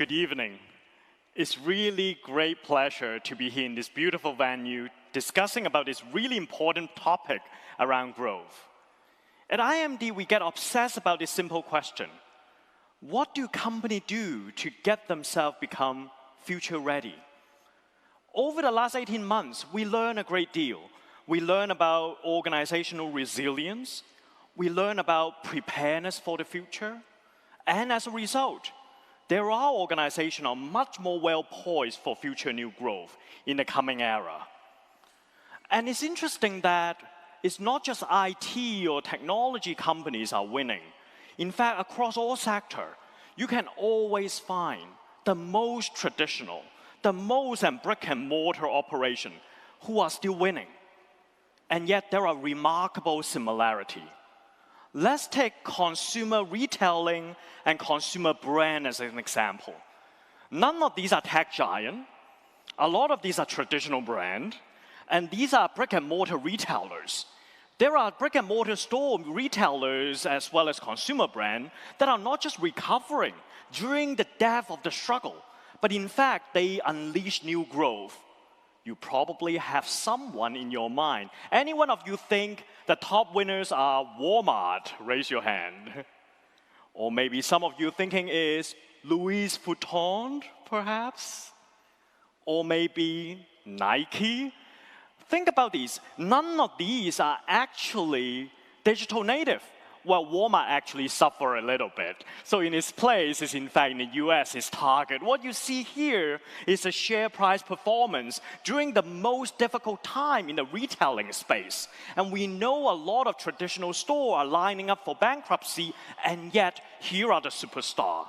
Good evening. It's really great pleasure to be here in this beautiful venue discussing about this really important topic around growth. At IMD, we get obsessed about this simple question. What do companies do to get themselves become future ready? Over the last 18 months, we learned a great deal. We learned about organizational resilience. We learned about preparedness for the future. And as a result, there are organizations that are much more well-poised for future new growth in the coming era. And it's interesting that it's not just IT or technology companies are winning. In fact, across all sectors, you can always find the most traditional, the most brick-and-mortar operation who are still winning. And yet, there are remarkable similarities. Let's take consumer retailing and consumer brand as an example. None of these are tech giants. A lot of these are traditional brands. And these are brick-and-mortar retailers. There are brick-and-mortar store retailers as well as consumer brands that are not just recovering during the depth of the struggle, but in fact, they unleash new growth. You probably have someone in your mind. Any one of you think the top winners are Walmart? Raise your hand. Or maybe some of you thinking is Louis Vuitton, perhaps? Or maybe Nike? Think about these. None of these are actually digital native. Well, Walmart actually suffer a little bit. So in its place is in fact in the US is Target. What you see here is a share price performance during the most difficult time in the retailing space. And we know a lot of traditional stores are lining up for bankruptcy, and yet here are the superstars.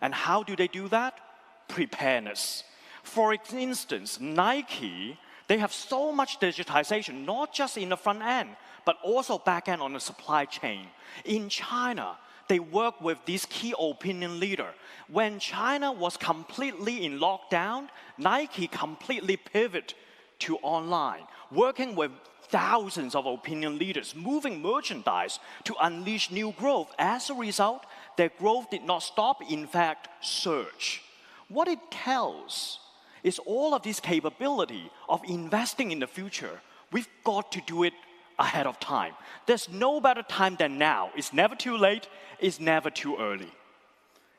And how do they do that? Preparedness. For instance, Nike, they have so much digitization, not just in the front end, but also back end on the supply chain. In China, they work with these key opinion leaders. When China was completely in lockdown, Nike completely pivoted to online, working with thousands of opinion leaders, moving merchandise to unleash new growth. As a result, their growth did not stop, in fact, surge. What it tells is all of this capability of investing in the future, we've got to do it ahead of time. There's no better time than now. It's never too late. It's never too early.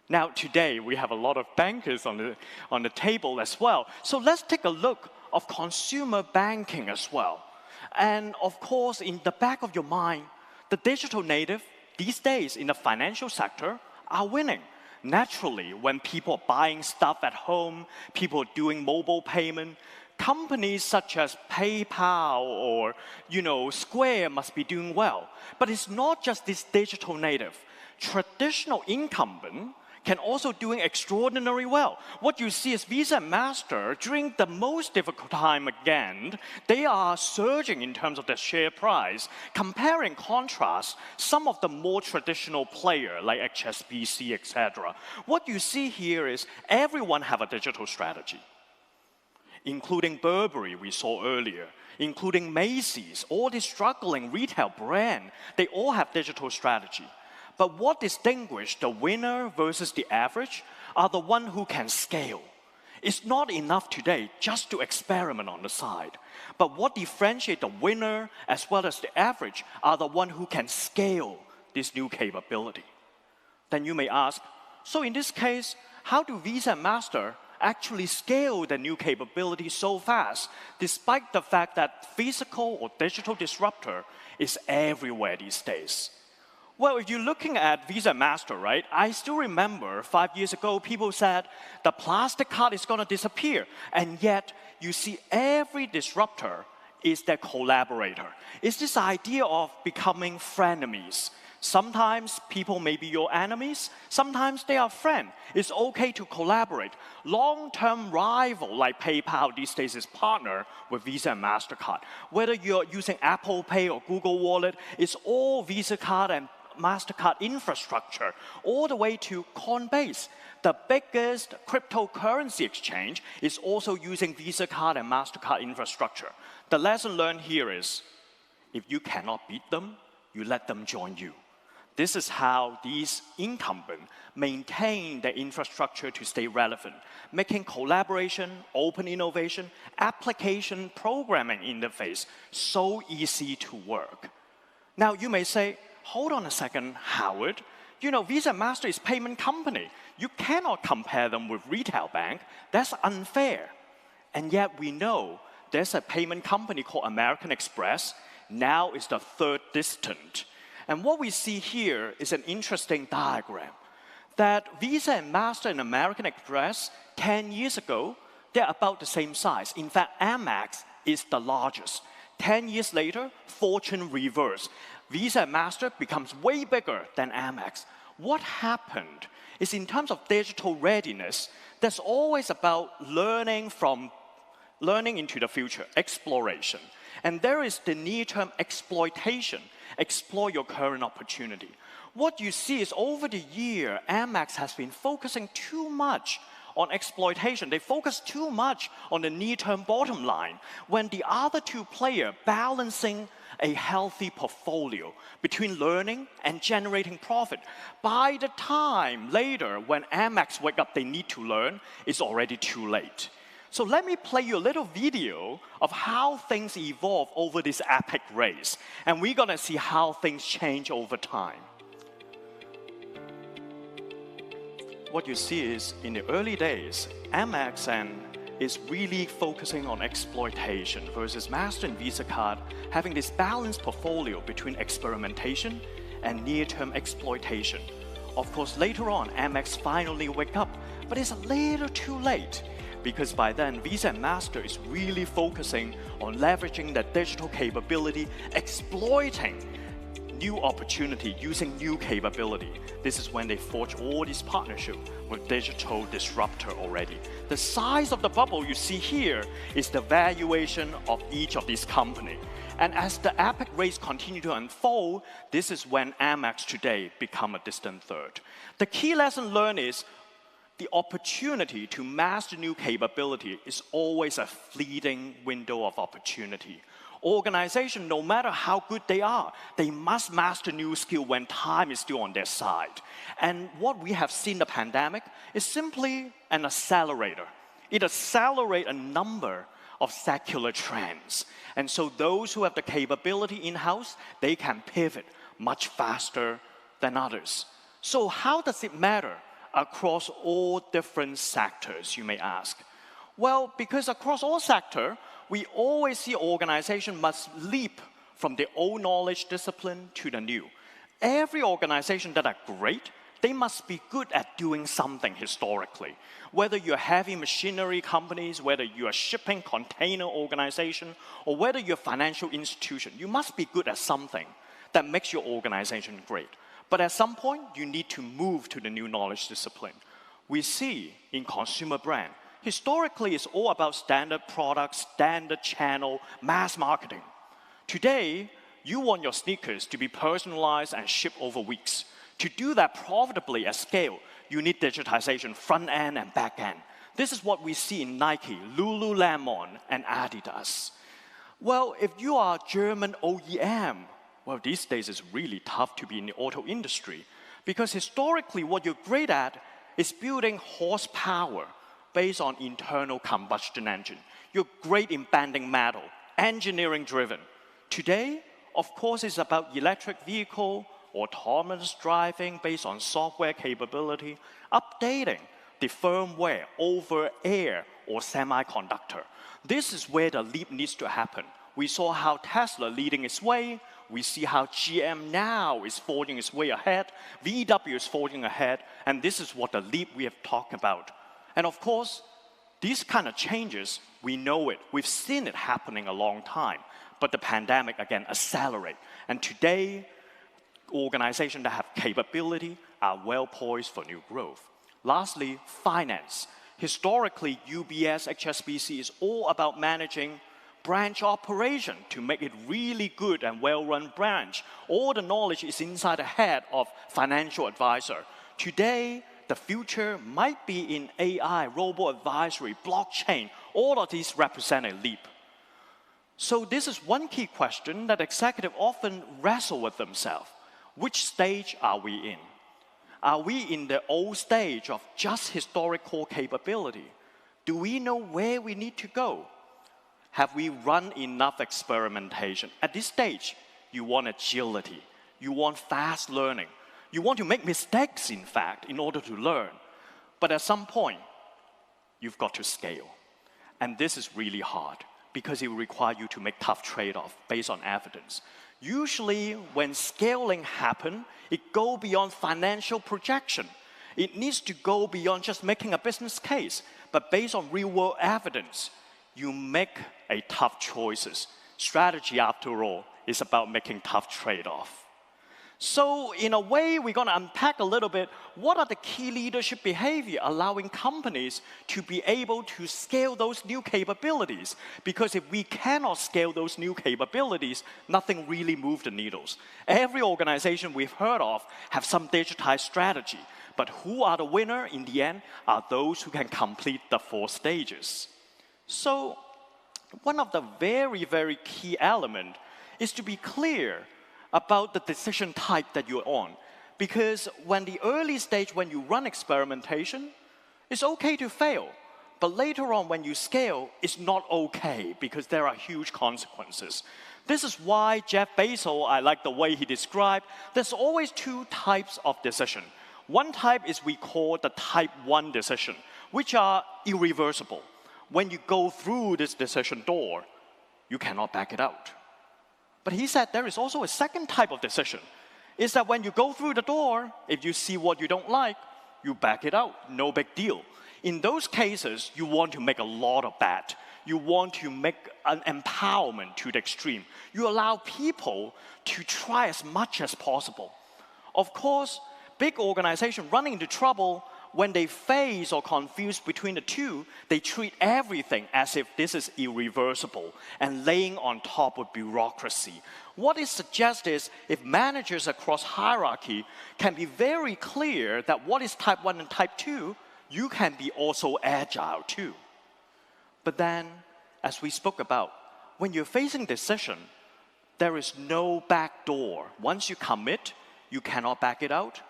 Now, today, we have a lot of bankers on the table as well. So let's take a look of consumer banking as well. And of course, in the back of your mind, the digital native these days in the financial sector are winning. Naturally, when people are buying stuff at home, people are doing mobile payment, companies such as PayPal or Square must be doing well. But it's not just this digital native. Traditional incumbent can also doing extraordinarily well. What you see is Visa and Master, during the most difficult time again, they are surging in terms of their share price. Compare and contrast some of the more traditional players like HSBC, etc. What you see here is everyone have a digital strategy, including Burberry we saw earlier, including Macy's, all these struggling retail brands, they all have digital strategy. But what distinguishes the winner versus the average are the one who can scale. It's not enough today just to experiment on the side. But what differentiates the winner as well as the average are the one who can scale this new capability. Then you may ask, so in this case, how do Visa and Master actually scale the new capability so fast, despite the fact that physical or digital disruptor is everywhere these days? Well, if you're looking at Visa and Master, right, I still remember 5 years ago, people said the plastic card is going to disappear. And yet, you see every disruptor is their collaborator. It's this idea of becoming frenemies. Sometimes people may be your enemies. Sometimes they are friends. It's okay to collaborate. Long-term rival like PayPal these days is partner with Visa and MasterCard. Whether you're using Apple Pay or Google Wallet, it's all Visa card and MasterCard infrastructure, all the way to Coinbase. The biggest cryptocurrency exchange is also using Visa card and MasterCard infrastructure. The lesson learned here is, if you cannot beat them, you let them join you. This is how these incumbents maintain their infrastructure to stay relevant, making collaboration, open innovation, application programming interface so easy to work. Now you may say, hold on a second, Howard. You know, Visa and Master is payment company. You cannot compare them with retail bank. That's unfair. And yet we know there's a payment company called American Express. Now it's the third distant. And what we see here is an interesting diagram that Visa and Master and American Express 10 years ago, they're about the same size. In fact, Amex is the largest. 10 years later, fortune reversed. Visa and Master becomes way bigger than Amex. What happened is in terms of digital readiness, that's always about learning into the future, exploration. And there is the near-term exploitation, explore your current opportunity. What you see is over the year, Amex has been focusing too much on exploitation. They focus too much on the near-term bottom line, when the other two players balancing a healthy portfolio between learning and generating profit. By the time later, when Amex wake up, they need to learn, it's already too late. So let me play you a little video of how things evolve over this epic race. And we're gonna see how things change over time. What you see is, in the early days, Amex is really focusing on exploitation versus Master and Visa card having this balanced portfolio between experimentation and near-term exploitation. Of course, later on, Amex finally wake up, but it's a little too late, because by then, Visa and Master is really focusing on leveraging the digital capability, exploiting new opportunity using new capability. This is when they forge all these partnerships with digital disruptor already. The size of the bubble you see here is the valuation of each of these companies. And as the epic race continue to unfold, this is when Amex today become a distant third. The key lesson learned is the opportunity to master new capability is always a fleeting window of opportunity. Organization, no matter how good they are, they must master new skill when time is still on their side. And what we have seen in the pandemic is simply an accelerator. It accelerates a number of secular trends. And so those who have the capability in-house, they can pivot much faster than others. So how does it matter across all different sectors, you may ask? Well, because across all sectors, we always see organizations must leap from the old knowledge discipline to the new. Every organization that are great, they must be good at doing something historically. Whether you're heavy machinery companies, whether you're a shipping container organization, or whether you're a financial institution, you must be good at something that makes your organization great. But at some point, you need to move to the new knowledge discipline. We see in consumer brand, historically, it's all about standard products, standard channel, mass marketing. Today, you want your sneakers to be personalized and shipped over weeks. To do that profitably at scale, you need digitization, front end and back end. This is what we see in Nike, Lululemon, and Adidas. Well, if you are a German OEM, well, these days it's really tough to be in the auto industry, because historically what you're great at is building horsepower based on internal combustion engine. You're great in bending metal, engineering driven. Today, of course, it's about electric vehicle, autonomous driving based on software capability, updating the firmware over air or semiconductor. This is where the leap needs to happen. We saw how Tesla leading its way. We see how GM now is forging its way ahead. VW is forging ahead. And this is what the leap we have talked about. And of course, these kind of changes, we know it. We've seen it happening a long time. But the pandemic, again, accelerate. And today, organizations that have capability are well poised for new growth. Lastly, finance. Historically, UBS, HSBC is all about managing branch operation to make it really good and well-run branch. All the knowledge is inside the head of financial advisor. Today, the future might be in AI, robo-advisory, blockchain. All of these represent a leap. So this is one key question that executives often wrestle with themselves. Which stage are we in? Are we in the old stage of just historical capability? Do we know where we need to go? Have we run enough experimentation? At this stage, you want agility. You want fast learning. You want to make mistakes, in fact, in order to learn. But at some point, you've got to scale. And this is really hard because it will require you to make tough trade-offs based on evidence. Usually, when scaling happens, it goes beyond financial projection. It needs to go beyond just making a business case. But based on real-world evidence, you make a tough choices. Strategy, after all, is about making tough trade-offs. So in a way, we're going to unpack a little bit what are the key leadership behavior allowing companies to be able to scale those new capabilities. Because if we cannot scale those new capabilities, nothing really moves the needles. Every organization we've heard of have some digitized strategy. But who are the winner in the end are those who can complete the 4 stages. So one of the very, very key elements is to be clear about the decision type that you're on. Because when the early stage, when you run experimentation, it's okay to fail. But later on, when you scale, it's not okay because there are huge consequences. This is why Jeff Bezos, I like the way he described, there's always 2 types of decision. One type is we call the type 1 decision, which are irreversible. When you go through this decision door, you cannot back it out. But he said there is also a second type of decision. Is that when you go through the door, if you see what you don't like, you back it out, no big deal. In those cases, you want to make a lot of bet. You want to make an empowerment to the extreme. You allow people to try as much as possible. Of course, big organizations running into trouble, when they face or confuse between the 2, they treat everything as if this is irreversible and laying on top of bureaucracy. What it suggests is if managers across hierarchy can be very clear that what is type 1 and type 2, you can be also agile too. But then, as we spoke about, when you're facing decision, there is no back door. Once you commit, you cannot back it out.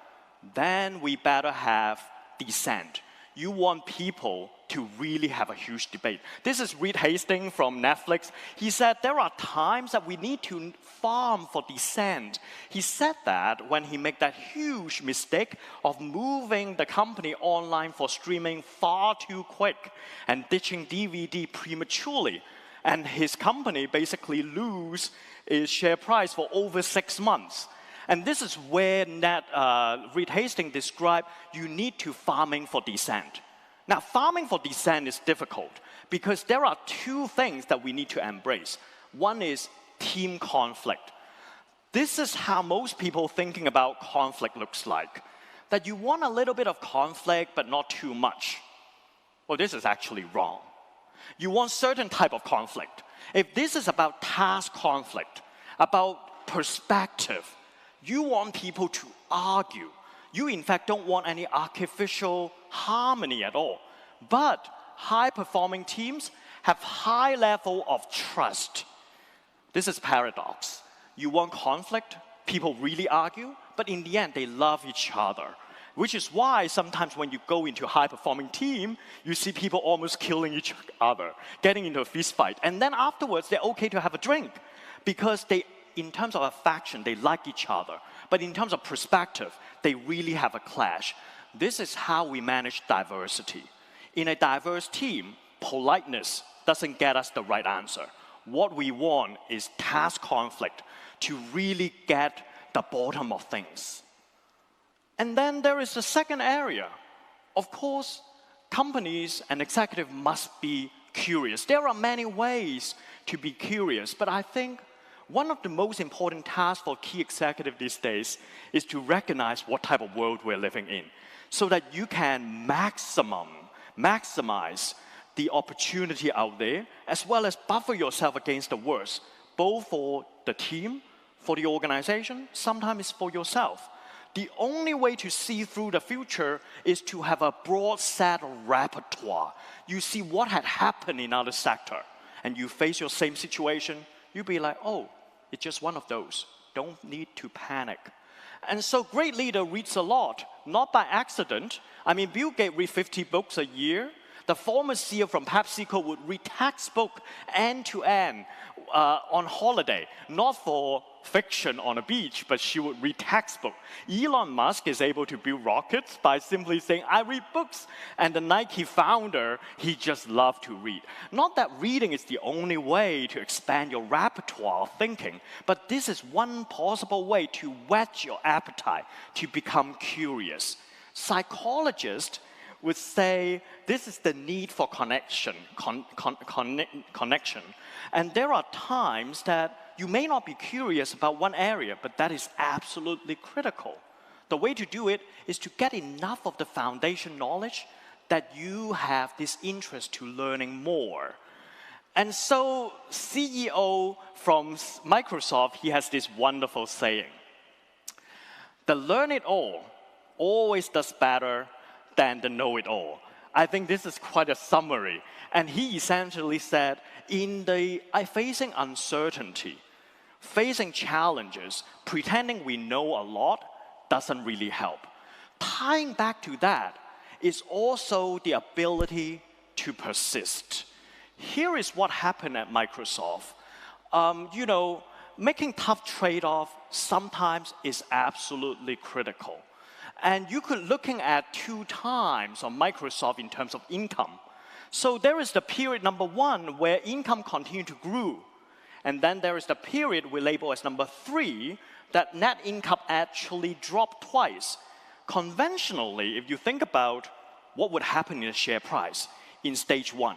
Then we better have dissent. You want people to really have a huge debate. This is Reed Hastings from Netflix. He said there are times that we need to farm for dissent. He said that when he made that huge mistake of moving the company online for streaming far too quick and ditching DVD prematurely. And his company basically lose its share price for over 6 months. And this is where Reed Hastings described you need to farming for dissent. Now, farming for dissent is difficult because there are 2 things that we need to embrace. One is team conflict. This is how most people thinking about conflict looks like. That you want a little bit of conflict, but not too much. Well, this is actually wrong. You want certain type of conflict. If this is about task conflict, about perspective, you want people to argue. You, in fact, don't want any artificial harmony at all. But high-performing teams have high level of trust. This is paradox. You want conflict, people really argue, but in the end, they love each other. Which is why sometimes when you go into a high-performing team, you see people almost killing each other, getting into a fist fight. And then afterwards, they're okay to have a drink because in terms of affection, they like each other. But in terms of perspective, they really have a clash. This is how we manage diversity. In a diverse team, politeness doesn't get us the right answer. What we want is task conflict to really get the bottom of things. And then there is a second area. Of course, companies and executives must be curious. There are many ways to be curious, but I think one of the most important tasks for key executives these days is to recognize what type of world we're living in so that you can maximize the opportunity out there as well as buffer yourself against the worst, both for the team, for the organization, sometimes for yourself. The only way to see through the future is to have a broad set of repertoire. You see what had happened in other sector and you face your same situation, you'll be like, oh, it's just one of those. Don't need to panic. And so great leader reads a lot, not by accident. I mean, Bill Gates read 50 books a year. The former CEO from PepsiCo would read textbook end to end on holiday, not for fiction on a beach, but she would read textbook. Elon Musk is able to build rockets by simply saying, I read books. And the Nike founder, he just loved to read. Not that reading is the only way to expand your repertoire of thinking, but this is one possible way to whet your appetite, to become curious. Psychologists would say this is the need for connection. And there are times that you may not be curious about one area, but that is absolutely critical. The way to do it is to get enough of the foundation knowledge that you have this interest to learning more. And so CEO from Microsoft, he has this wonderful saying, the learn it all always does better than the know-it-all. I think this is quite a summary. And he essentially said, facing uncertainty, facing challenges, pretending we know a lot doesn't really help. Tying back to that is also the ability to persist. Here is what happened at Microsoft. Making tough trade-offs sometimes is absolutely critical. And you could looking at 2 times on Microsoft in terms of income. So there is the period number 1 where income continued to grow. And then there is the period we label as number 3 that net income actually dropped twice. Conventionally, if you think about what would happen in the share price in stage 1,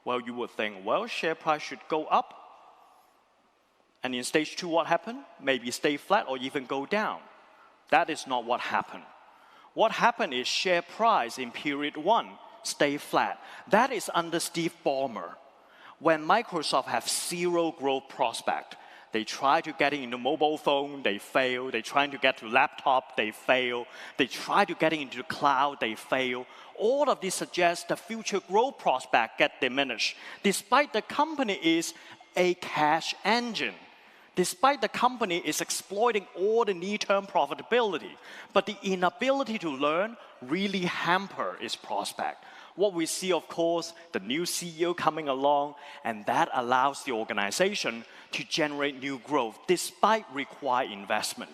well, you would think, well, share price should go up. And in stage 2, what happened? Maybe stay flat or even go down. That is not what happened. What happened is share price in period 1 stay flat. That is under Steve Ballmer. When Microsoft have 0 growth prospect, they try to get into mobile phone, they fail. They try to get to laptop, they fail. They try to get into the cloud, they fail. All of this suggests the future growth prospect get diminished, despite the company is a cash engine. Despite the company is exploiting all the near-term profitability, but the inability to learn really hamper its prospect. What we see, of course, the new CEO coming along, and that allows the organization to generate new growth despite required investment.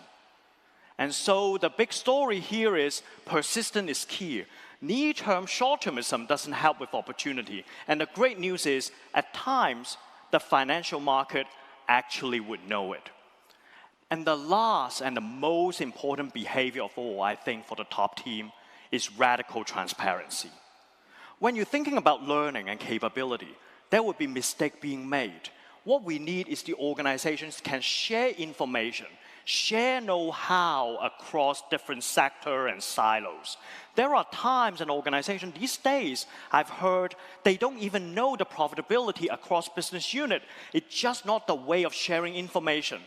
And so the big story here is persistence is key. Near-term short-termism doesn't help with opportunity. And the great news is, at times, the financial market actually would know it. And the last and the most important behavior of all, I think, for the top team is radical transparency. When you're thinking about learning and capability, there would be mistakes being made. What we need is the organizations can share information, share know-how across different sectors and silos. There are times in organizations these days, I've heard, they don't even know the profitability across business unit. It's just not the way of sharing information.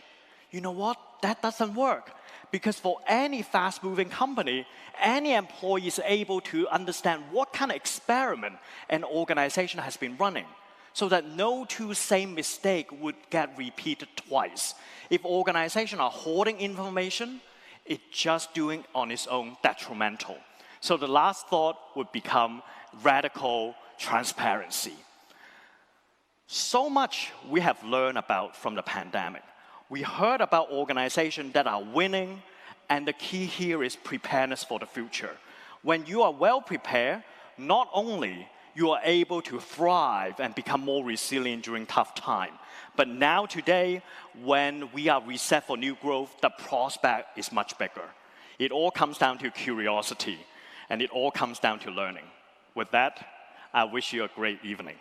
You know what? That doesn't work. Because for any fast-moving company, any employee is able to understand what kind of experiment an organization has been running, so that no 2 same mistake would get repeated twice. If organizations are hoarding information, it's just doing on its own detrimental. So the last thought would become radical transparency. So much we have learned about from the pandemic. We heard about organizations that are winning, and the key here is preparedness for the future. When you are well prepared, not only you are able to thrive and become more resilient during tough time, but now today, when we are reset for new growth, the prospect is much bigger. It all comes down to curiosity, and it all comes down to learning. With that, I wish you a great evening.